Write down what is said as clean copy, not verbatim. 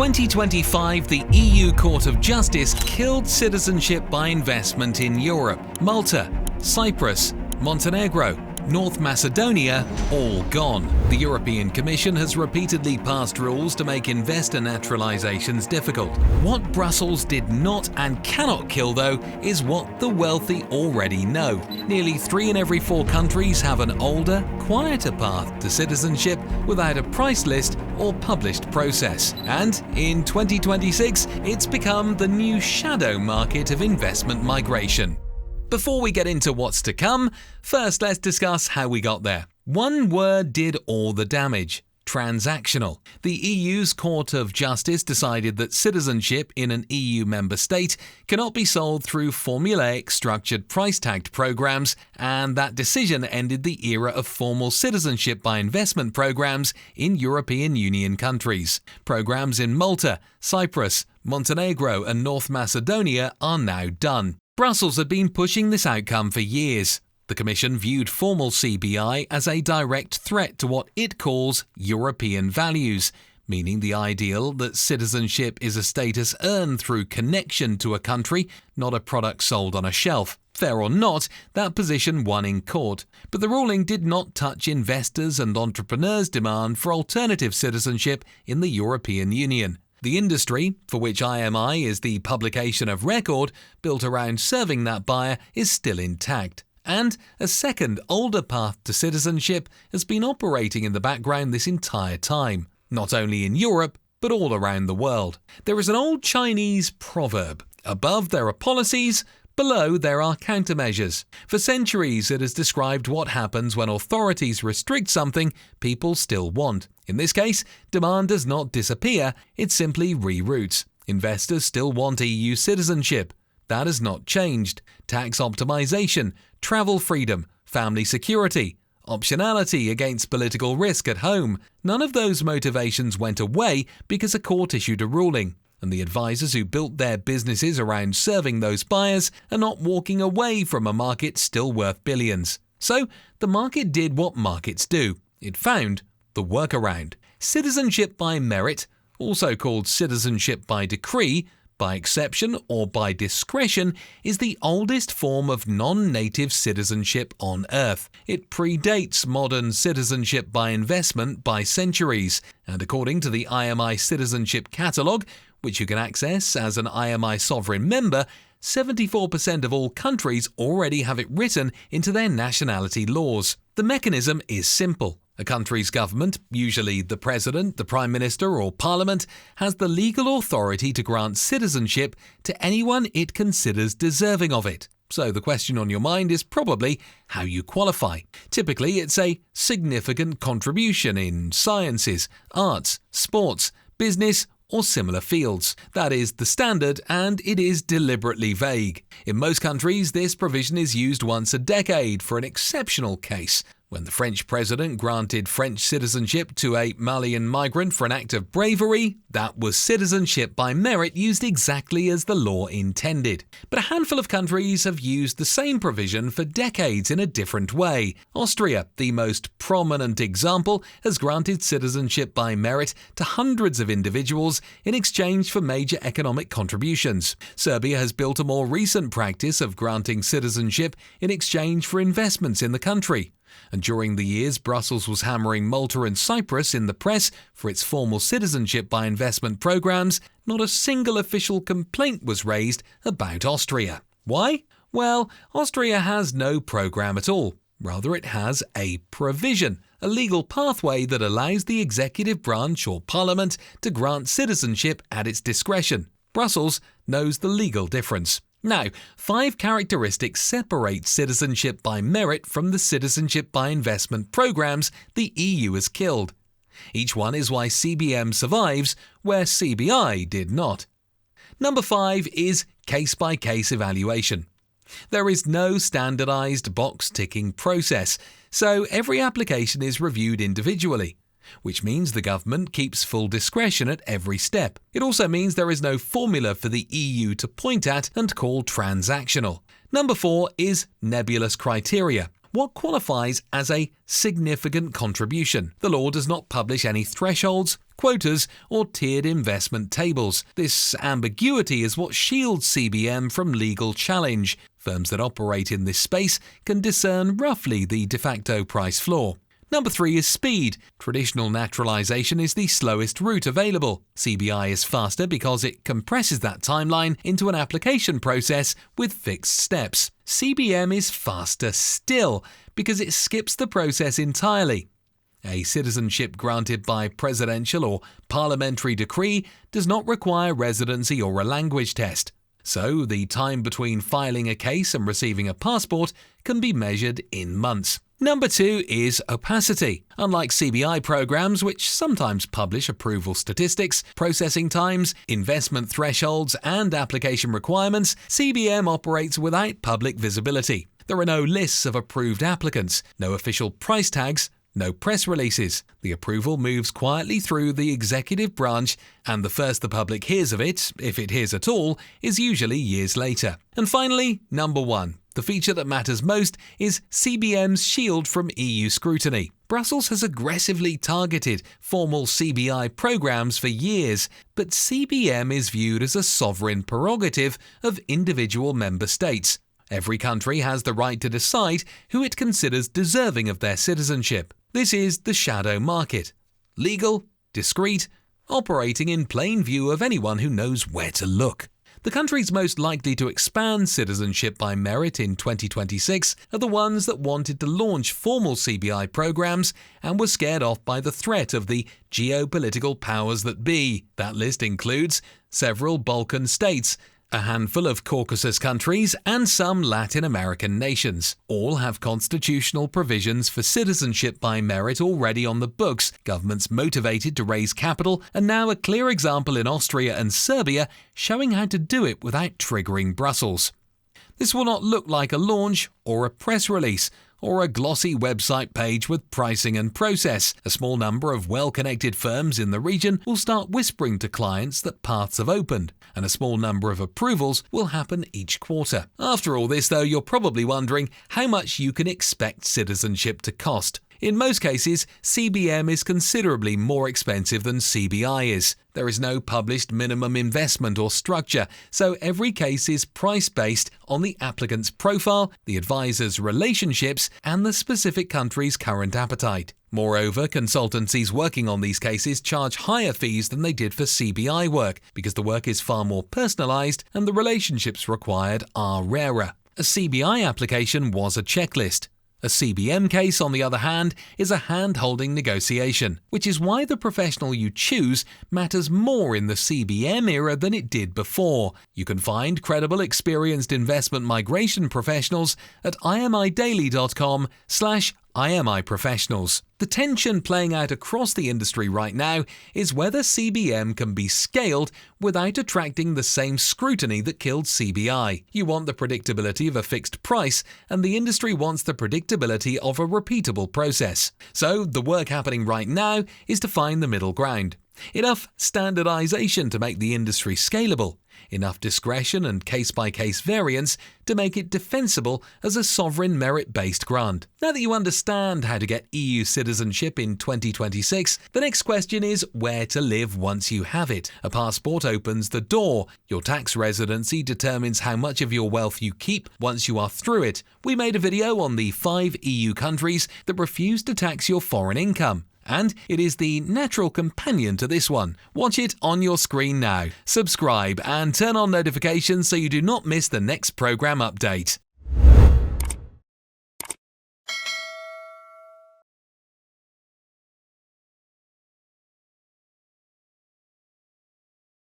2025, the EU Court of Justice killed citizenship by investment in Europe. Malta, Cyprus, Montenegro, North Macedonia, all gone. The European Commission has repeatedly passed rules to make investor naturalizations difficult. What Brussels did not and cannot kill, though, is what the wealthy already know. Nearly 3 in every 4 countries have an older, quieter path to citizenship without a price list or published process. And in 2026, it's become the new shadow market of investment migration. Before we get into what's to come, first let's discuss how we got there. One word did all the damage: transactional. The EU's Court of Justice decided that citizenship in an EU member state cannot be sold through formulaic structured price-tagged programs, and that decision ended the era of formal citizenship by investment programs in European Union countries. Programs in Malta, Cyprus, Montenegro and North Macedonia are now done. Brussels had been pushing this outcome for years. The Commission viewed formal CBI as a direct threat to what it calls European values, meaning the ideal that citizenship is a status earned through connection to a country, not a product sold on a shelf. Fair or not, that position won in court. But the ruling did not touch investors' and entrepreneurs' demand for alternative citizenship in the European Union. The industry, for which IMI is the publication of record built around serving that buyer, is still intact. And a second, older path to citizenship has been operating in the background this entire time, not only in Europe, but all around the world. There is an old Chinese proverb: above there are policies, below there are countermeasures. For centuries it has described what happens when authorities restrict something people still want. In this case, demand does not disappear, it simply reroutes. Investors still want EU citizenship. That has not changed. Tax optimization, travel freedom, family security, optionality against political risk at home. None of those motivations went away because a court issued a ruling. And the advisors who built their businesses around serving those buyers are not walking away from a market still worth billions. So the market did what markets do. It found the workaround. Citizenship by merit, also called citizenship by decree, by exception or by discretion, is the oldest form of non-native citizenship on Earth. It predates modern citizenship by investment by centuries, and according to the IMI Citizenship Catalogue, which you can access as an IMI sovereign member, 74% of all countries already have it written into their nationality laws. The mechanism is simple. A country's government, usually the president, the prime minister or parliament, has the legal authority to grant citizenship to anyone it considers deserving of it. So the question on your mind is probably how you qualify. Typically, it's a significant contribution in sciences, arts, sports, business, or similar fields. That is the standard, and it is deliberately vague. In most countries, this provision is used once a decade for an exceptional case. When the French president granted French citizenship to a Malian migrant for an act of bravery, that was citizenship by merit used exactly as the law intended. But a handful of countries have used the same provision for decades in a different way. Austria, the most prominent example, has granted citizenship by merit to hundreds of individuals in exchange for major economic contributions. Serbia has built a more recent practice of granting citizenship in exchange for investments in the country. And during the years Brussels was hammering Malta and Cyprus in the press for its formal citizenship by investment programs, not a single official complaint was raised about Austria. Why? Well, Austria has no program at all. Rather, it has a provision, a legal pathway that allows the executive branch or parliament to grant citizenship at its discretion. Brussels knows the legal difference. Now, 5 characteristics separate citizenship by merit from the citizenship by investment programs the EU has killed. Each one is why CBM survives where CBI did not. Number 5 is case-by-case evaluation. There is no standardized box-ticking process, so every application is reviewed individually, which means the government keeps full discretion at every step. It also means there is no formula for the EU to point at and call transactional. Number 4 is nebulous criteria. What qualifies as a significant contribution? The law does not publish any thresholds, quotas, or tiered investment tables. This ambiguity is what shields CBM from legal challenge. Firms that operate in this space can discern roughly the de facto price floor. Number 3 is speed. Traditional naturalization is the slowest route available. CBI is faster because it compresses that timeline into an application process with fixed steps. CBM is faster still because it skips the process entirely. A citizenship granted by presidential or parliamentary decree does not require residency or a language test. So the time between filing a case and receiving a passport can be measured in months. Number 2 is opacity. Unlike CBI programs, which sometimes publish approval statistics, processing times, investment thresholds, and application requirements, CBM operates without public visibility. There are no lists of approved applicants, no official price tags, no press releases. The approval moves quietly through the executive branch, and the first the public hears of it, if it hears at all, is usually years later. And finally, number 1. The feature that matters most is CBM's shield from EU scrutiny. Brussels has aggressively targeted formal CBI programs for years, but CBM is viewed as a sovereign prerogative of individual member states. Every country has the right to decide who it considers deserving of their citizenship. This is the shadow market. Legal, discreet, operating in plain view of anyone who knows where to look. The countries most likely to expand citizenship by merit in 2026 are the ones that wanted to launch formal CBI programs and were scared off by the threat of the geopolitical powers that be. That list includes several Balkan states, a handful of Caucasus countries, and some Latin American nations. All have constitutional provisions for citizenship by merit already on the books, governments motivated to raise capital, and now a clear example in Austria and Serbia showing how to do it without triggering Brussels. This will not look like a launch or a press release or a glossy website page with pricing and process. A small number of well-connected firms in the region will start whispering to clients that paths have opened, and a small number of approvals will happen each quarter. After all this, though, you're probably wondering how much you can expect citizenship to cost. In most cases, CBM is considerably more expensive than CBI is. There is no published minimum investment or structure, so every case is price-based on the applicant's profile, the advisor's relationships, and the specific country's current appetite. Moreover, consultancies working on these cases charge higher fees than they did for CBI work because the work is far more personalized and the relationships required are rarer. A CBI application was a checklist. A CBM case, on the other hand, is a hand-holding negotiation, which is why the professional you choose matters more in the CBM era than it did before. You can find credible, experienced investment migration professionals at imidaily.com/IMI professionals. The tension playing out across the industry right now is whether CBM can be scaled without attracting the same scrutiny that killed CBI. You want the predictability of a fixed price, and the industry wants the predictability of a repeatable process. So the work happening right now is to find the middle ground. Enough standardization to make the industry scalable. Enough discretion and case-by-case variance to make it defensible as a sovereign merit-based grant. Now that you understand how to get EU citizenship in 2026, the next question is where to live once you have it. A passport opens the door. Your tax residency determines how much of your wealth you keep once you are through it. We made a video on the 5 EU countries that refuse to tax your foreign income, and it is the natural companion to this one. Watch it on your screen now. Subscribe and turn on notifications so you do not miss the next program update.